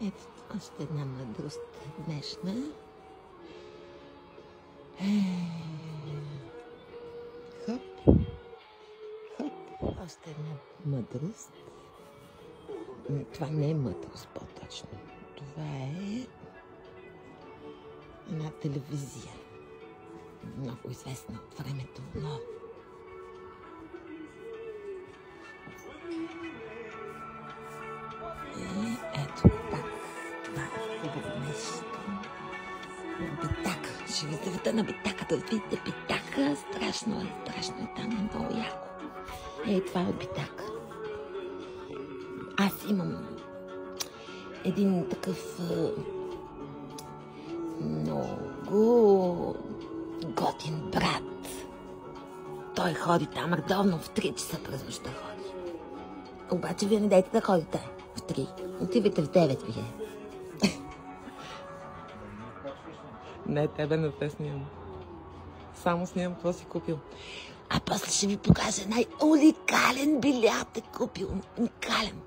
Ето още една мъдрост днешна. Хоп, хоп, още една мъдрост. Това не е мъдрост по-точно. Това е една телевизия. Много известна от времето, но ето так. Това е хубаво нещо. Битака. Ще ви заведа на Битака да видите Битака. Страшно е там, е много яко. Това е Битака. Аз имам един такъв много готин брат. Той ходи там редовно в 3 часа през нощта ходи. Обаче вие не дайте да ходите в 3. Отивайте в 9 вие. Не, тебе не те снимам. Само снимам какво си купил. А после ще ви покажа най-уникален билет е купил. Уникален.